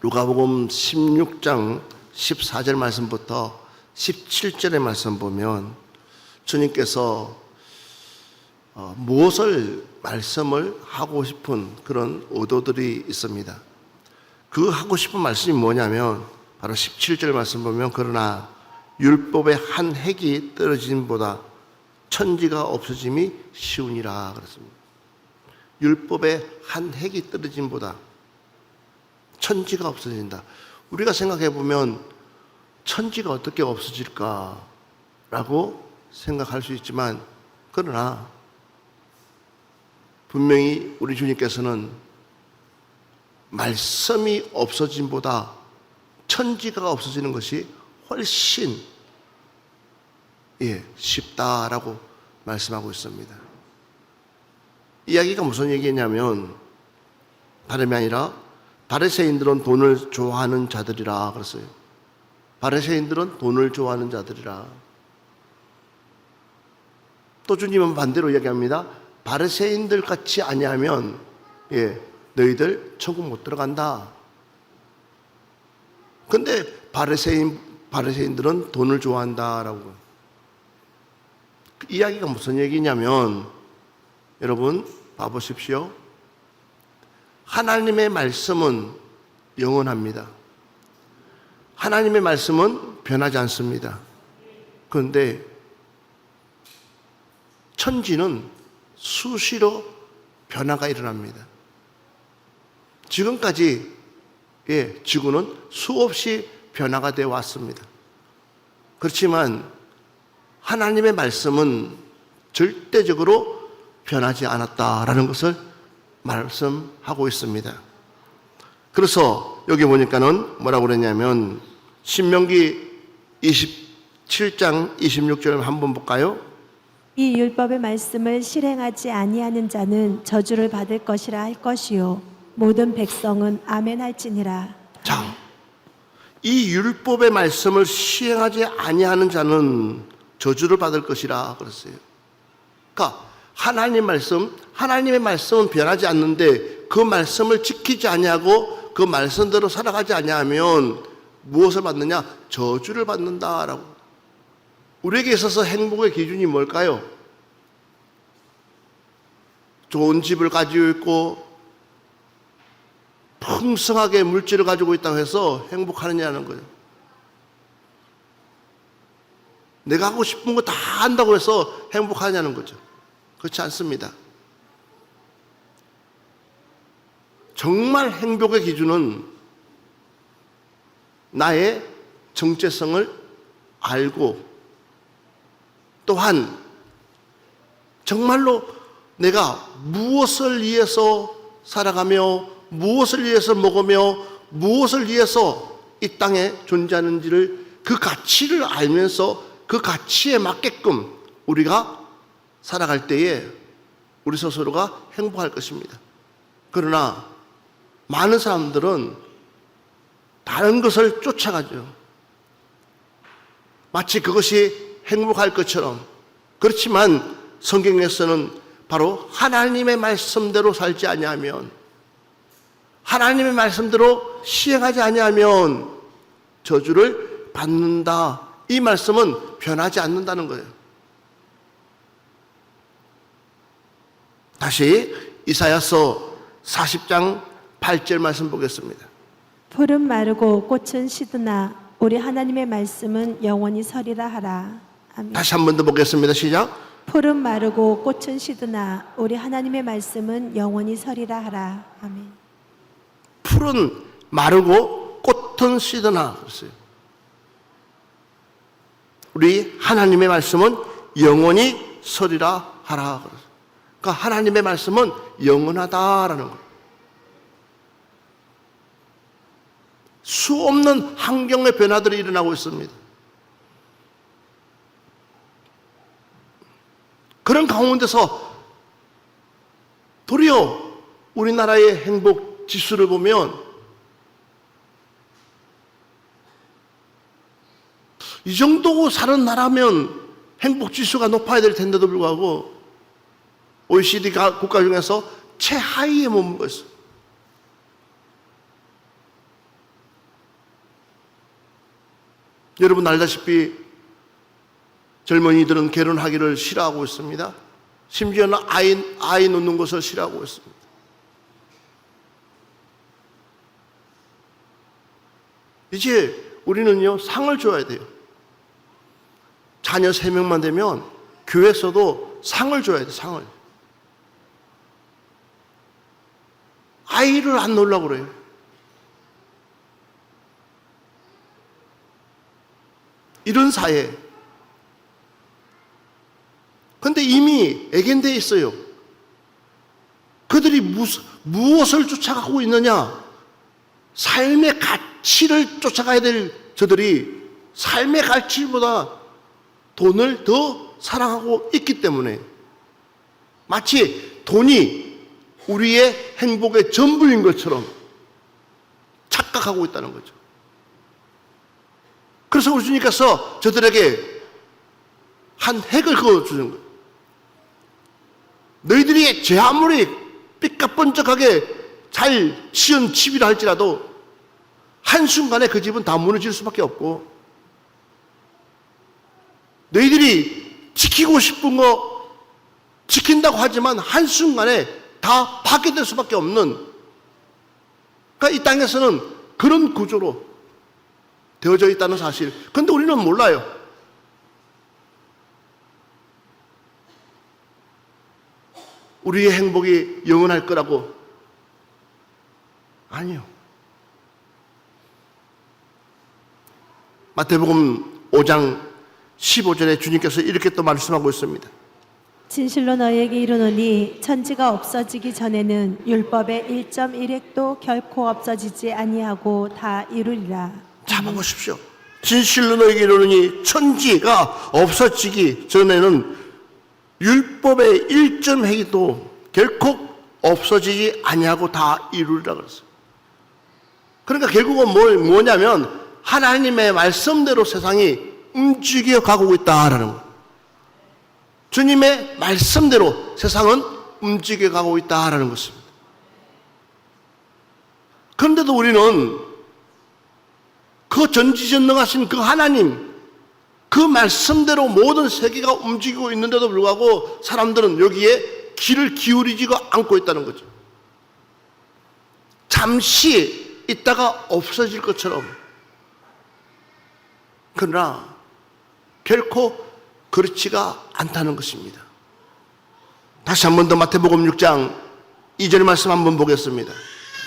누가복음 16장 14절 말씀부터 17절의 말씀 보면 주님께서 무엇을 말씀을 하고 싶은 그런 의도들이 있습니다. 그 하고 싶은 말씀이 뭐냐면 바로 17절 말씀 보면 그러나 율법의 한 획이 떨어짐보다 천지가 없어짐이 쉬우니라 그랬습니다. 율법의 한 획이 떨어짐보다 천지가 없어진다. 우리가 생각해 보면 천지가 어떻게 없어질까라고 생각할 수 있지만 그러나 분명히 우리 주님께서는 말씀이 없어짐보다 천지가 없어지는 것이 훨씬 쉽다라고 말씀하고 있습니다. 이야기가 무슨 얘기냐면 다름이 아니라 바리새인들은 돈을 좋아하는 자들이라 그랬어요. 바리새인들은 돈을 좋아하는 자들이라. 또 주님은 반대로 이야기합니다. 바리새인들 같이 아니하면 너희들 천국 못 들어간다. 근데 바리새인들은 돈을 좋아한다라고. 이야기가 무슨 얘기냐면 여러분 봐보십시오. 하나님의 말씀은 영원합니다. 하나님의 말씀은 변하지 않습니다. 그런데 천지는 수시로 변화가 일어납니다. 지금까지 지구는 수없이 변화가 되어 왔습니다. 그렇지만 하나님의 말씀은 절대적으로 변하지 않았다라는 것을 말씀하고 있습니다. 그래서 여기 보니까는 뭐라고 그랬냐면 신명기 27장 26절 한번 볼까요? 이 율법의 말씀을 실행하지 아니하는 자는 저주를 받을 것이라 할 것이요 모든 백성은 아멘 할지니라. 자, 이 율법의 말씀을 시행하지 아니하는 자는 저주를 받을 것이라 그랬어요. 그러니까 하나님의 말씀은 변하지 않는데 그 말씀을 지키지 아니하고 그 말씀대로 살아가지 아니하면 무엇을 받느냐? 저주를 받는다라고. 우리에게 있어서 행복의 기준이 뭘까요? 좋은 집을 가지고 있고 풍성하게 물질을 가지고 있다고 해서 행복하느냐는 거예요. 내가 하고 싶은 거 다 한다고 해서 행복하냐는 거죠. 그렇지 않습니다. 정말 행복의 기준은 나의 정체성을 알고 또한 정말로 내가 무엇을 위해서 살아가며 무엇을 위해서 먹으며 무엇을 위해서 이 땅에 존재하는지를 그 가치를 알면서 그 가치에 맞게끔 우리가 살아갈 때에 우리 스스로가 행복할 것입니다. 그러나 많은 사람들은 다른 것을 쫓아가죠. 마치 그것이 행복할 것처럼. 그렇지만 성경에서는 바로 하나님의 말씀대로 살지 아니하면, 하나님의 말씀대로 시행하지 아니하면 저주를 받는다. 이 말씀은 변하지 않는다는 거예요. 다시 이사야서 40장 8절 말씀 보겠습니다. 푸른 마르고 꽃은 시드나 우리 하나님의 말씀은 영원히 서리라 하라. 아멘. 다시 한 번 더 보겠습니다. 시작. 푸른 마르고 꽃은 시드나 우리 하나님의 말씀은 영원히 서리라 하라. 아멘. 풀은 마르고 꽃은 시드나 그랬어요. 우리 하나님의 말씀은 영원히 서리라 하라 그랬어요. 그러니까 하나님의 말씀은 영원하다라는 거예요. 수없는 환경의 변화들이 일어나고 있습니다. 그런 가운데서 도리어 우리나라의 행복 지수를 보면 이 정도 사는 나라면 행복 지수가 높아야 될 텐데도 불구하고 OECD 국가 중에서 최하위에 머물고 있어요. 여러분 알다시피 젊은이들은 결혼하기를 싫어하고 있습니다. 심지어는 아이 놓는 것을 싫어하고 있습니다. 이제 우리는요, 상을 줘야 돼요. 자녀 3명만 되면 교회에서도 상을 줘야 돼요, 상을. 아이를 안 놓으려고 그래요. 이런 사회. 근데 이미 애견되어 있어요. 그들이 무엇을 쫓아가고 있느냐? 삶의 가치를 쫓아가야 될 저들이 삶의 가치보다 돈을 더 사랑하고 있기 때문에 마치 돈이 우리의 행복의 전부인 것처럼 착각하고 있다는 거죠. 그래서 우리 주님께서 저들에게 한 핵을 그어주는 거예요. 너희들이 제 아무리 삐까뻔쩍하게 잘 지은 집이라 할지라도 한순간에 그 집은 다 무너질 수밖에 없고, 너희들이 지키고 싶은 거 지킨다고 하지만 한순간에 다 파괴될 수밖에 없는, 그러니까 이 땅에서는 그런 구조로 되어져 있다는 사실. 그런데 우리는 몰라요. 우리의 행복이 영원할 거라고. 아니요. 마태복음 5장 15절에 주님께서 이렇게 또 말씀하고 있습니다. 진실로 너희에게 이르노니 천지가 없어지기 전에는 율법의 1.1획도 결코 없어지지 아니하고 다 이루리라. 잡아보십시오. 진실로 너희에게 이르노니 천지가 없어지기 전에는 율법의 1.1획도 결코 없어지지 아니하고 다 이루리라 그랬어요. 그러니까 결국은 뭐냐면 하나님의 말씀대로 세상이 움직여 가고 있다라는 거예요. 주님의 말씀대로 세상은 움직여 가고 있다라는 것입니다. 그런데도 우리는 그 전지전능하신 그 하나님, 그 말씀대로 모든 세계가 움직이고 있는데도 불구하고 사람들은 여기에 귀를 기울이지가 않고 있다는 거죠. 잠시 있다가 없어질 것처럼. 그러나 결코 그렇지가 않다는 것입니다. 다시 한 번 더 마태복음 6장 2절 말씀 한번 보겠습니다.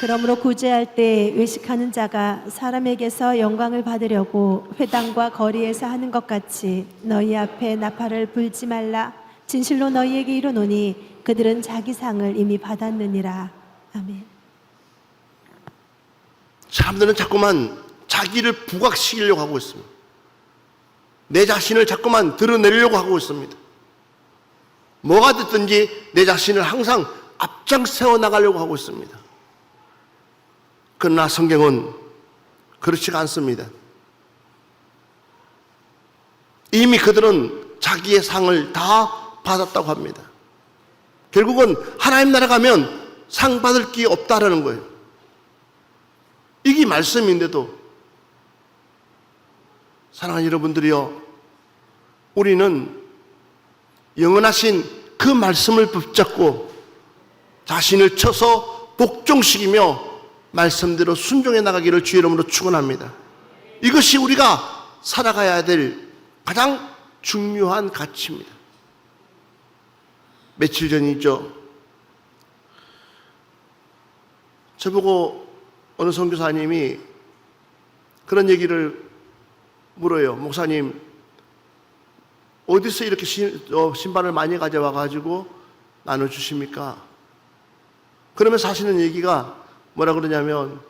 그러므로 구제할 때 외식하는 자가 사람에게서 영광을 받으려고 회당과 거리에서 하는 것 같이 너희 앞에 나팔을 불지 말라. 진실로 너희에게 이르노니 그들은 자기 상을 이미 받았느니라. 아멘. 사람들은 자꾸만 자기를 부각시키려고 하고 있습니다. 내 자신을 자꾸만 드러내려고 하고 있습니다. 뭐가 됐든지 내 자신을 항상 앞장 세워나가려고 하고 있습니다. 그러나 성경은 그렇지가 않습니다. 이미 그들은 자기의 상을 다 받았다고 합니다. 결국은 하나님 나라 가면 상 받을 게 없다라는 거예요. 이게 말씀인데도 사랑하는 여러분들이요, 우리는 영원하신 그 말씀을 붙잡고 자신을 쳐서 복종시키며 말씀대로 순종해 나가기를 주의 이름으로 축원합니다. 이것이 우리가 살아가야 될 가장 중요한 가치입니다. 며칠 전이죠. 저보고 어느 선교사님이 그런 얘기를 물어요. 목사님, 어디서 이렇게 신발을 많이 가져와 가지고 나눠주십니까? 그러면서 하시는 얘기가 뭐라 그러냐면,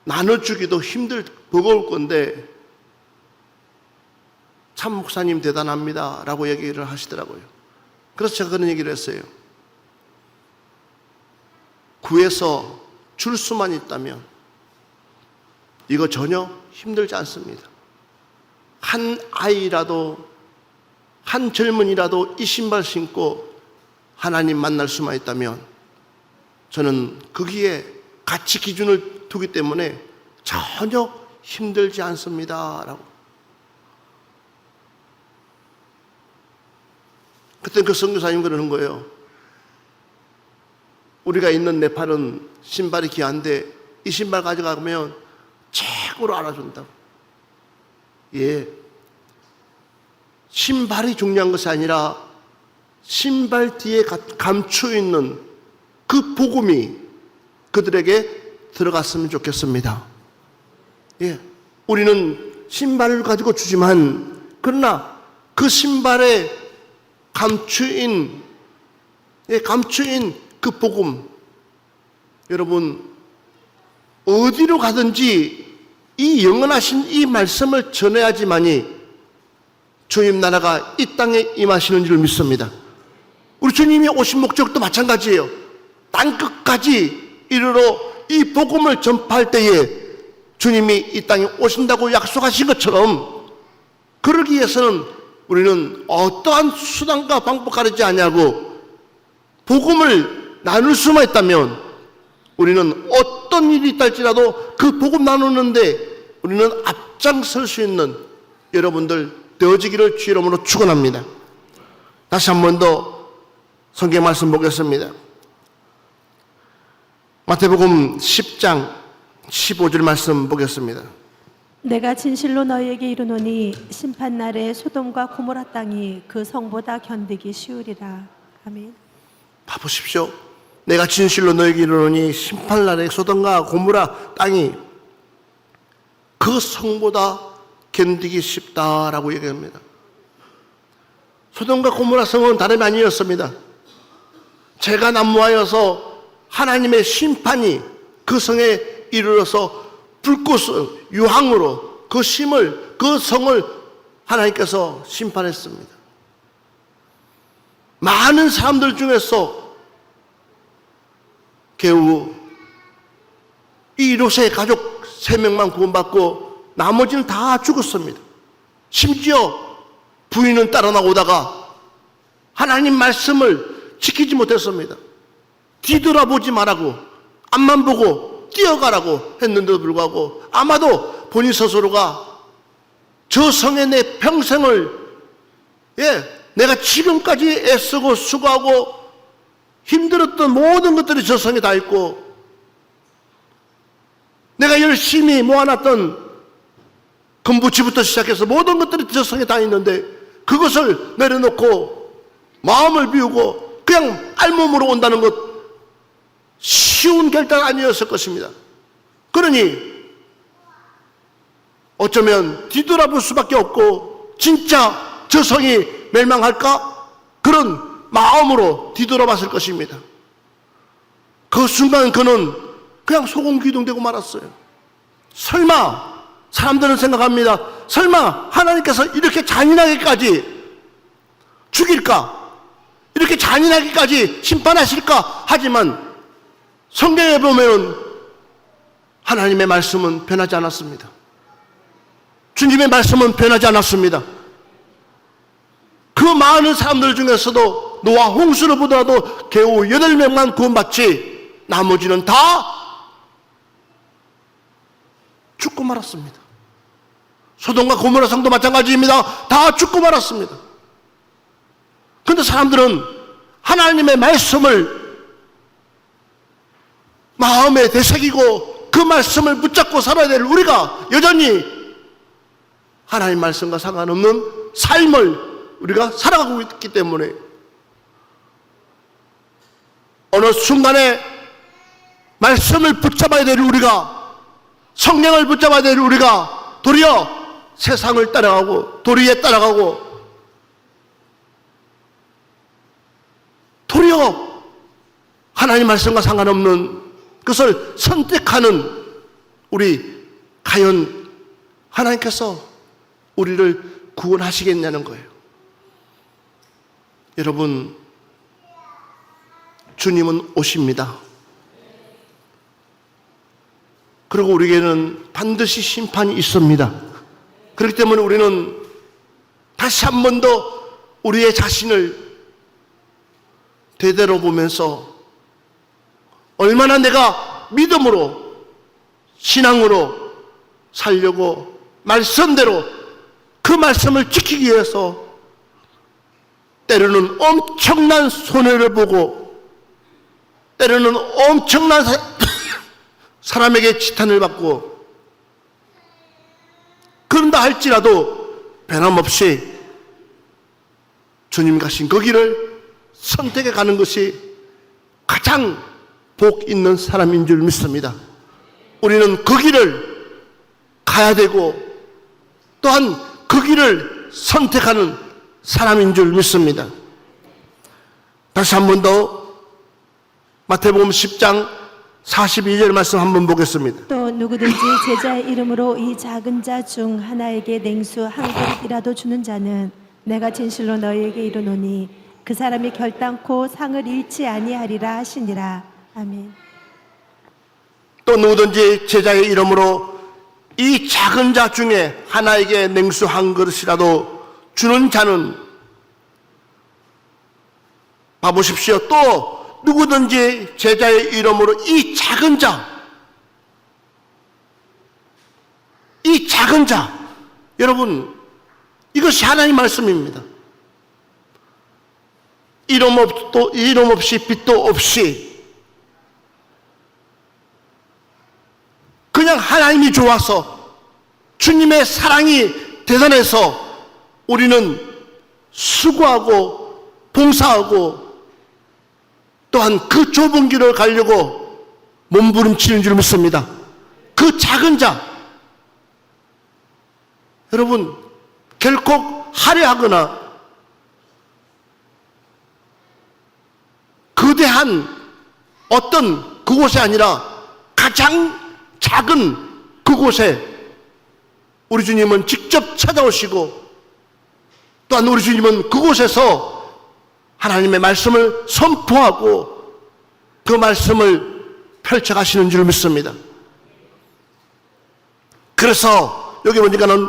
나눠주기도 버거울 건데 참 목사님 대단합니다 라고 얘기를 하시더라고요. 그래서 제가 그런 얘기를 했어요. 구해서 줄 수만 있다면 이거 전혀 힘들지 않습니다. 한 아이라도, 한 젊은이라도 이 신발 신고 하나님 만날 수만 있다면 저는 거기에 가치 기준을 두기 때문에 전혀 힘들지 않습니다. 라고. 그때 그 선교사님 그러는 거예요. 우리가 있는 네팔은 신발이 귀한데 이 신발 가져가면 최고로 알아준다고. 예. 신발이 중요한 것이 아니라 신발 뒤에 감추어 있는 그 복음이 그들에게 들어갔으면 좋겠습니다. 예. 우리는 신발을 가지고 주지만 그러나 그 신발에 감추인 그 복음, 여러분 어디로 가든지 이 영원하신 이 말씀을 전해야지만이 주님 나라가 이 땅에 임하시는 줄 믿습니다. 우리 주님이 오신 목적도 마찬가지예요. 땅끝까지 이르러 이 복음을 전파할 때에 주님이 이 땅에 오신다고 약속하신 것처럼 그러기 위해서는 우리는 어떠한 수단과 방법 가리지 아니하고 복음을 나눌 수만 있다면 우리는 어떤 일이 있다 할지라도 그 복음 나누는데 우리는 앞장설 수 있는 여러분들 되어지기를 주의 이름으로 축원합니다. 다시 한 번 더 성경 말씀 보겠습니다. 마태복음 10장 15절 말씀 보겠습니다. 내가 진실로 너희에게 이르노니 심판날에 소돔과 고모라 땅이 그 성보다 견디기 쉬우리라. 아멘. 봐보십시오. 내가 진실로 너희에게 이르노니 심판날에 소돔과 고모라 땅이 그 성보다 견디기 쉽다라고 얘기합니다. 소돔과 고모라 성은 다름이 아니었습니다. 재가 난무하여서 하나님의 심판이 그 성에 이르러서 불꽃 유황으로 그 심을 그 성을 하나님께서 심판했습니다. 많은 사람들 중에서 겨우 이 롯의 가족 3명만 구원받고 나머지는 다 죽었습니다. 심지어 부인은 따라 나오다가 하나님 말씀을 지키지 못했습니다. 뒤돌아보지 말라고 앞만 보고 뛰어가라고 했는데도 불구하고 아마도 본인 스스로가 저 성에 내 평생을 내가 지금까지 애쓰고 수고하고 힘들었던 모든 것들이 저 성에 다 있고 내가 열심히 모아놨던 금부치부터 시작해서 모든 것들이 저 성에 다 있는데 그것을 내려놓고 마음을 비우고 그냥 알몸으로 온다는 것 쉬운 결단 아니었을 것입니다. 그러니 어쩌면 뒤돌아볼 수밖에 없고 진짜 저 성이 멸망할까? 그런 마음으로 뒤돌아봤을 것입니다. 그 순간 그는 그냥 소곤기둥되고 말았어요. 설마 사람들은 생각합니다. 설마 하나님께서 이렇게 잔인하게까지 죽일까? 이렇게 잔인하게까지 심판하실까? 하지만 성경에 보면 하나님의 말씀은 변하지 않았습니다. 주님의 말씀은 변하지 않았습니다. 그 많은 사람들 중에서도 노아 홍수를 보더라도 겨우 8명만 구원받지 나머지는 다 죽고 말았습니다. 소돔과 고모라 성도 마찬가지입니다. 다 죽고 말았습니다. 그런데 사람들은 하나님의 말씀을 마음에 되새기고 그 말씀을 붙잡고 살아야 될 우리가 여전히 하나님 말씀과 상관없는 삶을 우리가 살아가고 있기 때문에 어느 순간에 말씀을 붙잡아야 될 우리가 성령을 붙잡아야 될 우리가 도리어 세상을 따라가고 도리에 따라가고 도리어 하나님 말씀과 상관없는 그것을 선택하는 우리 과연 하나님께서 우리를 구원하시겠냐는 거예요. 여러분 주님은 오십니다. 그리고 우리에게는 반드시 심판이 있습니다. 그렇기 때문에 우리는 다시 한 번 더 우리의 자신을 되돌아보면서 얼마나 내가 믿음으로 신앙으로 살려고 말씀대로 그 말씀을 지키기 위해서 때로는 엄청난 손해를 보고 때로는 엄청난 사람에게 지탄을 받고 그런다 할지라도 변함없이 주님 가신 그 길을 선택해 가는 것이 가장 복 있는 사람인 줄 믿습니다. 우리는 그 길을 가야 되고 또한 그 길을 선택하는 사람인 줄 믿습니다. 다시 한 번 더 마태복음 10장 42절 말씀 한번 보겠습니다. 또 누구든지 제자의 이름으로 이 작은 자 중 하나에게 냉수 한 그릇이라도 주는 자는 내가 진실로 너희에게 이르노니 그 사람이 결단코 상을 잃지 아니하리라 하시니라. 아멘. 또 누구든지 제자의 이름으로 이 작은 자 중에 하나에게 냉수 한 그릇이라도 주는 자는 봐보십시오. 또 누구든지 제자의 이름으로 이 작은 자 여러분 이것이 하나님 말씀입니다. 이름 없이 빛도 없이 그냥 하나님이 좋아서 주님의 사랑이 대단해서 우리는 수고하고 봉사하고 또한 그 좁은 길을 가려고 몸부림치는 줄 믿습니다. 그 작은 자 여러분 결코 화려하거나 거대한 어떤 그곳이 아니라 가장 작은 그곳에 우리 주님은 직접 찾아오시고 또한 우리 주님은 그곳에서 하나님의 말씀을 선포하고 그 말씀을 펼쳐가시는 줄 믿습니다. 그래서 여기 보니까는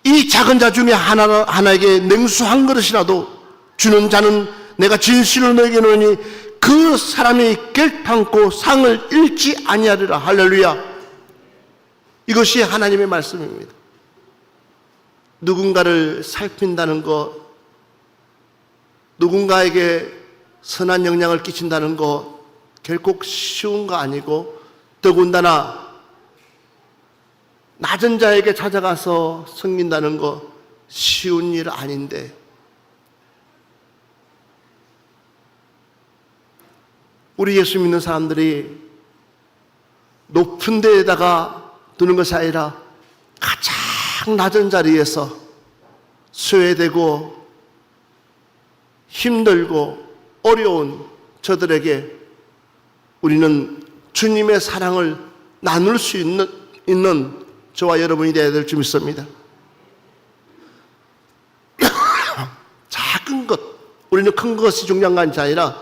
이 작은 자 중에 하나에게 냉수 한 그릇이라도 주는 자는 내가 진실로 너에게 이르노니 그 사람이 결단코 상을 잃지 아니하리라. 할렐루야. 이것이 하나님의 말씀입니다. 누군가를 살핀다는 것, 누군가에게 선한 영향을 끼친다는 것 결코 쉬운 거 아니고 더군다나 낮은 자에게 찾아가서 섬긴다는 거 쉬운 일 아닌데 우리 예수 믿는 사람들이 높은 데에다가 두는 것이 아니라 가장 낮은 자리에서 소외되고 힘들고 어려운 저들에게 우리는 주님의 사랑을 나눌 수 있는 저와 여러분이 되어야 될 줄 믿습니다. 작은 것, 우리는 큰 것이 중요한 것이 아니라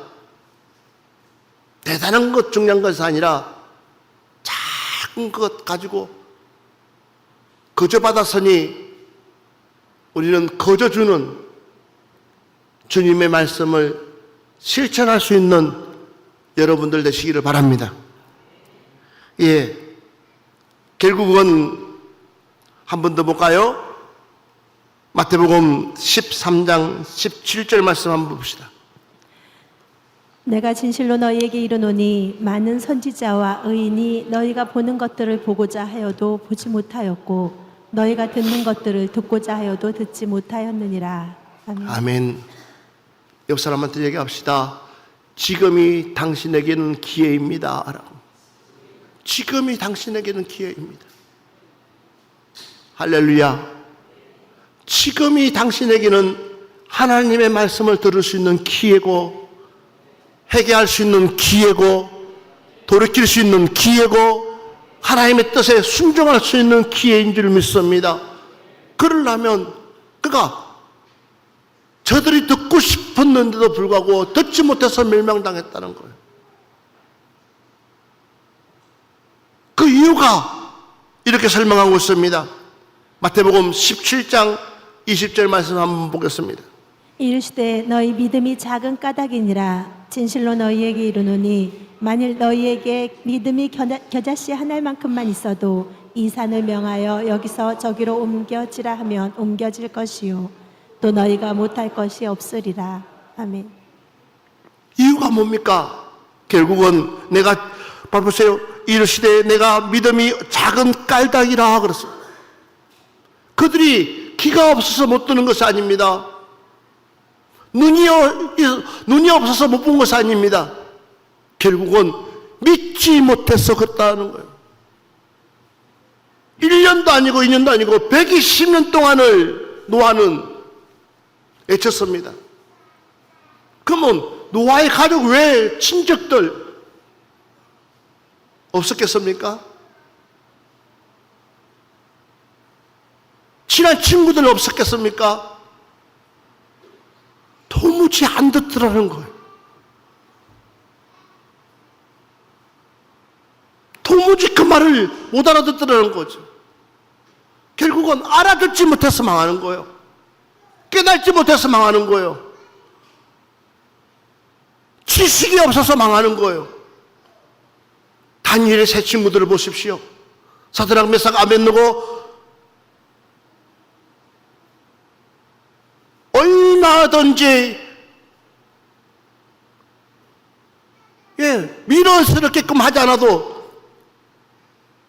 대단한 것 중요한 것이 아니라 작은 것 가지고 거저 받았으니 우리는 거저 주는 주님의 말씀을 실천할 수 있는 여러분들 되시기를 바랍니다. 예, 결국은 한 번 더 볼까요? 마태복음 13장 17절 말씀 한번 봅시다. 내가 진실로 너희에게 이르노니 많은 선지자와 의인이 너희가 보는 것들을 보고자 하여도 보지 못하였고 너희가 듣는 것들을 듣고자 하여도 듣지 못하였느니라. 아멘. 아멘. 옆 사람한테 얘기합시다. 지금이 당신에게는 기회입니다. 라고. 지금이 당신에게는 기회입니다. 할렐루야. 지금이 당신에게는 하나님의 말씀을 들을 수 있는 기회고 회개할 수 있는 기회고 돌이킬 수 있는 기회고 하나님의 뜻에 순종할 수 있는 기회인 줄 믿습니다. 그러려면 그가 저들이 듣고 싶었는데도 불구하고 듣지 못해서 멸망당했다는 거예요. 그 이유가 이렇게 설명하고 있습니다. 마태복음 17장 20절 말씀 한번 보겠습니다. 이르시되 너희 믿음이 작은 까닭이니라. 진실로 너희에게 이르노니 만일 너희에게 믿음이 겨자씨 한 알만큼만 있어도 이 산을 명하여 여기서 저기로 옮겨지라 하면 옮겨질 것이요 또 너희가 못할 것이 없으리라. 아멘. 이유가 뭡니까? 결국은 내가 봐보세요. 이르시되 내가 믿음이 작은 깔다기라 그랬어요. 그들이 기가 없어서 못 드는 것이 아닙니다. 눈이 없어서 못 본 것이 아닙니다. 결국은 믿지 못해서 그랬다는 거예요. 1년도 아니고 2년도 아니고 120년 동안을 노아는 애쳤습니다. 그러면 노아의 가족 외에 친척들 없었겠습니까? 친한 친구들 없었겠습니까? 도무지 안 듣더라는 거예요. 도무지 그 말을 못 알아듣더라는 거죠. 결국은 알아듣지 못해서 망하는 거예요. 깨닫지 못해서 망하는 거예요. 지식이 없어서 망하는 거예요. 다니엘의 세 친구들을 보십시오. 사드락, 메삭, 아벳느고 얼마든지 미련스럽게끔 하지 않아도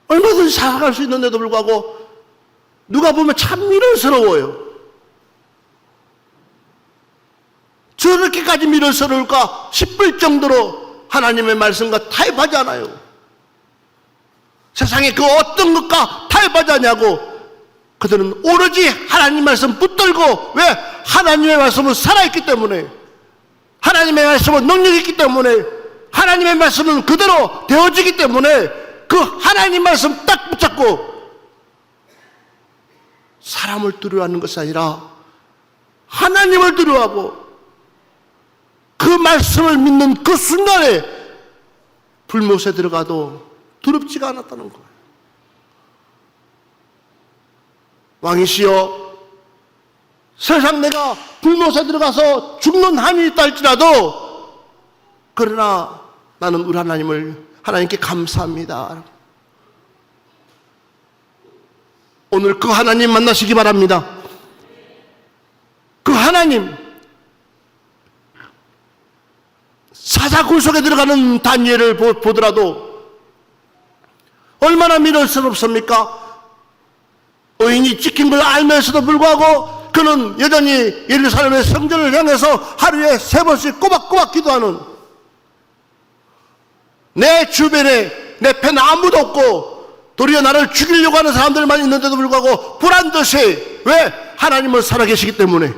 얼마든지 살아갈 수 있는데도 불구하고 누가 보면 참 미련스러워요. 저렇게까지 미련스러울까 싶을 정도로 하나님의 말씀과 타협하지 않아요. 세상에 그 어떤 것과 타협하지 않냐고. 그들은 오로지 하나님 말씀 붙들고, 왜? 하나님의 말씀은 살아있기 때문에, 하나님의 말씀은 능력이 있기 때문에, 하나님의 말씀은 그대로 되어지기 때문에 그 하나님 말씀 딱 붙잡고 사람을 두려워하는 것이 아니라 하나님을 두려워하고 그 말씀을 믿는 그 순간에 불못에 들어가도 두렵지가 않았다는 거예요. 왕이시여, 세상 내가 불못에 들어가서 죽는 한이 있다 할지라도 그러나 나는 우리 하나님께 감사합니다. 오늘 그 하나님 만나시기 바랍니다. 그 하나님, 사자굴 속에 들어가는 다니엘을 보더라도 얼마나 미련스럽습니까? 의인이 찍힌 걸 알면서도 불구하고 그는 여전히 예루살렘의 성전을 향해서 하루에 3번씩 꼬박꼬박 기도하는, 내 주변에 내 편 아무도 없고 도리어 나를 죽이려고 하는 사람들만 있는데도 불구하고 보란듯이, 왜? 하나님은 살아계시기 때문에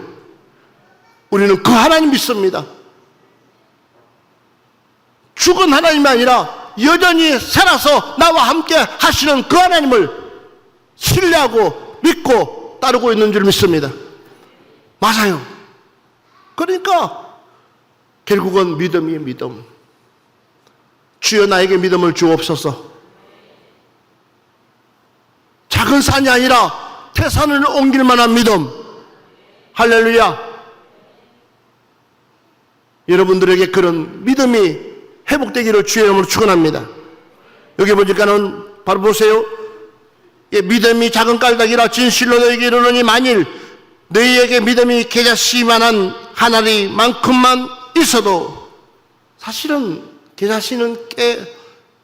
우리는 그 하나님 믿습니다. 죽은 하나님이 아니라 여전히 살아서 나와 함께 하시는 그 하나님을 신뢰하고 믿고 따르고 있는 줄 믿습니다. 맞아요. 그러니까 결국은 믿음이 믿음. 주여 나에게 믿음을 주옵소서. 작은 산이 아니라 태산을 옮길 만한 믿음. 할렐루야. 여러분들에게 그런 믿음이 회복되기를 주의 이름으로 축원합니다. 여기 보니까는 바로 보세요. 믿음이 작은 깔다기라 진실로 너희에게 이르노니 만일 너희에게 믿음이 겨자씨만한 한 알만큼만 있어도, 사실은 겨자씨는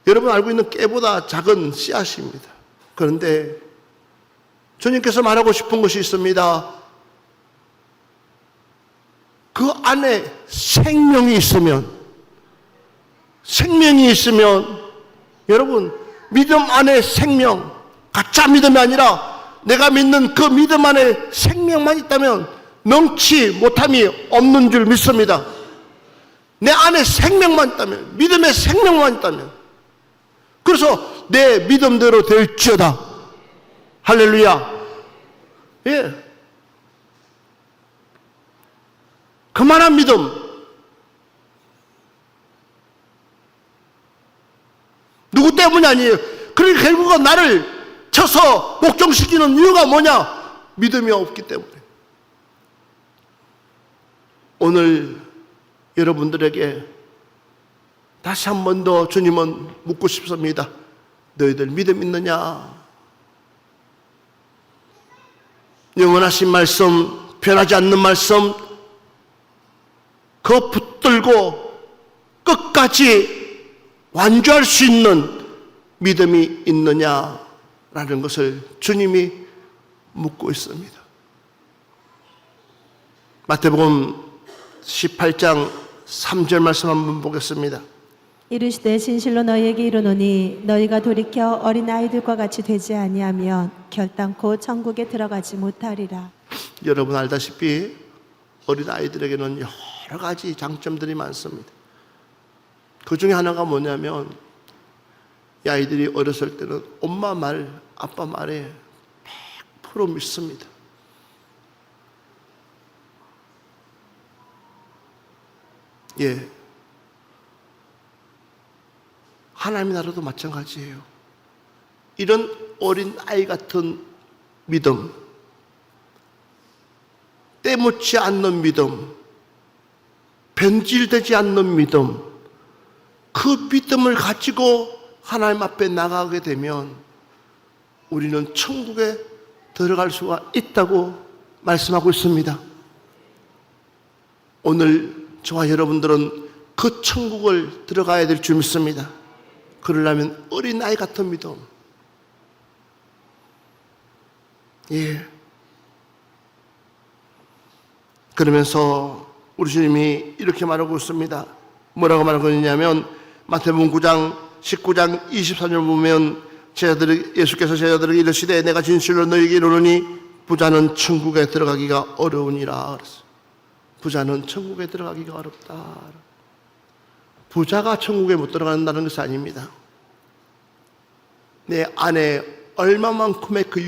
여러분 알고 있는 깨보다 작은 씨앗입니다. 그런데 주님께서 말하고 싶은 것이 있습니다. 그 안에 생명이 있으면 여러분, 믿음 안에 생명, 가짜 믿음이 아니라 내가 믿는 그 믿음 안에 생명만 있다면 능치 못함이 없는 줄 믿습니다. 내 안에 생명만 있다면, 믿음의 생명만 있다면, 그래서 내 믿음대로 될지어다. 할렐루야. 예. 그만한 믿음. 누구 때문이 아니에요. 그러니까 결국은 나를 쳐서 복종시키는 이유가 뭐냐? 믿음이 없기 때문에. 오늘 여러분들에게 다시 한 번 더 주님은 묻고 싶습니다. 너희들 믿음 있느냐? 영원하신 말씀, 변하지 않는 말씀, 그 붙들고 끝까지 완주할 수 있는 믿음이 있느냐라는 것을 주님이 묻고 있습니다. 마태복음 18장 3절 말씀 한번 보겠습니다. 이르시되 진실로 너희에게 이르노니 너희가 돌이켜 어린아이들과 같이 되지 아니하면 결단코 천국에 들어가지 못하리라. 여러분 알다시피 어린아이들에게는 여러 가지 장점들이 많습니다. 그 중에 하나가 뭐냐면 이 아이들이 어렸을 때는 엄마 말, 아빠 말에 100% 믿습니다. 예. 하나님의 나라도 마찬가지예요. 이런 어린 아이 같은 믿음, 때묻지 않는 믿음, 변질되지 않는 믿음, 그 믿음을 가지고 하나님 앞에 나가게 되면 우리는 천국에 들어갈 수가 있다고 말씀하고 있습니다. 오늘 저와 여러분들은 그 천국을 들어가야 될 줄 믿습니다. 그러려면 어린아이 같은 믿음. 예. 그러면서 우리 주님이 이렇게 말하고 있습니다. 뭐라고 말하고 있냐면 마태복음 9장 19장 24절 보면 예수께서 제자들에게 이르시되 내가 진실로 너희에게 이르노니 부자는 천국에 들어가기가 어려우니라 그랬어요. 부자는 천국에 들어가기가 어렵다. 부자가 천국에 못 들어간다는 것이 아닙니다. 내 안에 얼마만큼의 그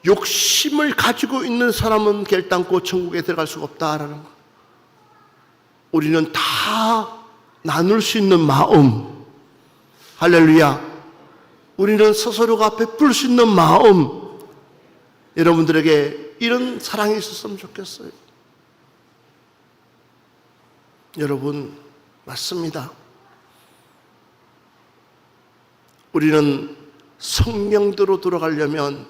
욕심을 가지고 있는 사람은 결단코 천국에 들어갈 수가 없다라는 거. 우리는 다 나눌 수 있는 마음, 할렐루야. 우리는 스스로가 베풀 수 있는 마음, 여러분들에게 이런 사랑이 있었으면 좋겠어요. 여러분, 맞습니다. 우리는 성령대로 돌아가려면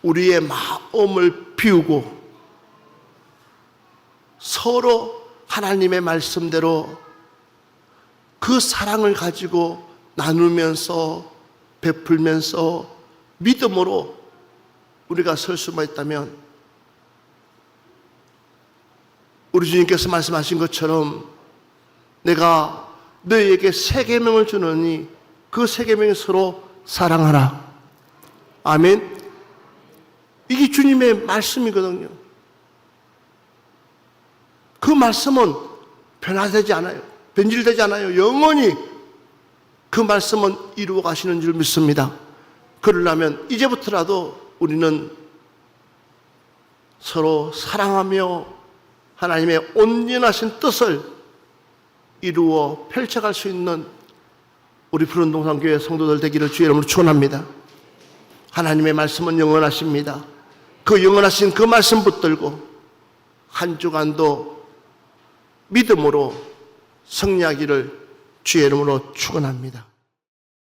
우리의 마음을 비우고 서로 하나님의 말씀대로 그 사랑을 가지고 나누면서 베풀면서 믿음으로 우리가 설 수만 있다면 우리 주님께서 말씀하신 것처럼 내가 너희에게 새 계명을 주노니 그 새 계명이 서로 사랑하라. 아멘. 이게 주님의 말씀이거든요. 그 말씀은 변화되지 않아요. 변질되지 않아요. 영원히 그 말씀은 이루어 가시는 줄 믿습니다. 그러려면 이제부터라도 우리는 서로 사랑하며 하나님의 온전하신 뜻을 이루어 펼쳐갈 수 있는 우리 푸른동산교회 성도들 되기를 주의 이름으로 축원합니다. 하나님의 말씀은 영원하십니다. 그 영원하신 그 말씀 붙들고 한 주간도 믿음으로 승리하기를 주의 이름으로 축원합니다.